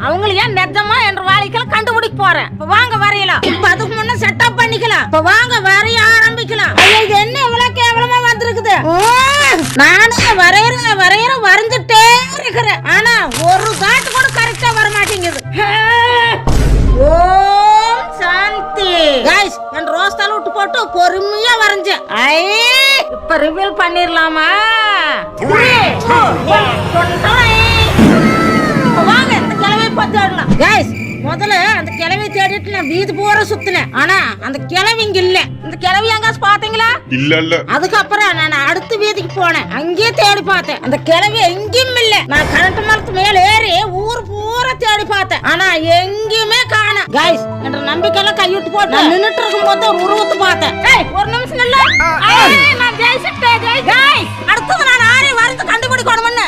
அவங்கள ஏன் நிஜமா என்ற வாழ்க்கையில கண்டுபிடிக்க போறேன். இப்ப வாங்க வரையலாம். இப்ப அதுக்கு முன்ன செட்டப் பண்ணிக்கலாம். இப்ப வாங்க வரைய ஆரம்பிக்கலாம். ஐயா இது என்ன இவ்வளவு கேவலமா வந்திருக்குது. நானே வரைஞ்சிட்டே இருக்கிறேன். ஆனா ஒரு காட்டு கூட கரெக்டா வர மாட்டேங்குது. ஓம் சாந்தி. गाइस என் ரோஸ் தலை விட்டு போட்டு பொறுமையா வரைஞ்சேன். இப்ப ரிவீல் பண்ணிரலாமா? வாங்க இந்த கிழவை பார்த்து ஆடலாம். गाइस முதல்ல அந்த கிழவை தேடிட்டு நான் வீதி பூரா சுத்தினேன். ஆனா அந்த கிழவி இங்க இல்ல. இந்த கிழவி எங்க பாத்தீங்களா? இல்ல. அதுக்கப்புறம் நான் அடுத்த வீதிக்கு போனேன். அங்கேயே தேடி பார்த்தேன். அந்த கிழவி எங்கேயும் இல்ல. நான் கரண்ட் மரத்து மேல ஏறி ஊர் பூரா தேடி பார்த்தேன். ஆனா எங்கேயுமே காணோம். गाइस என்ற நம்பிக்கையில கைவிட்டு போட்டு நான் நின்னுட்டு இருக்கும் போது ஒரு உருவத்தை பார்த்தேன். ஒரு நிமிஷம் நில்ல. நான் ஜெயிச்சிட்டேன். गाइस அடுத்து நான் ஆரே வரைந்து கண்டுபிடிக்கணும்னு.